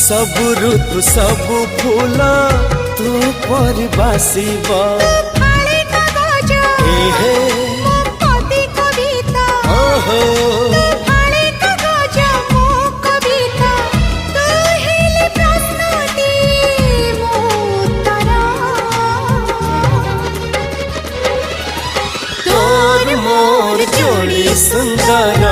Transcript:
सब ऋतु सब फूल तू पर बासिबा फाळे कागज एहे मो पदी कविता ओहो फाळे कागज मो कविता तू हेली प्रश्नटी मो उत्तर तोर मोर जोड़ी सुंदर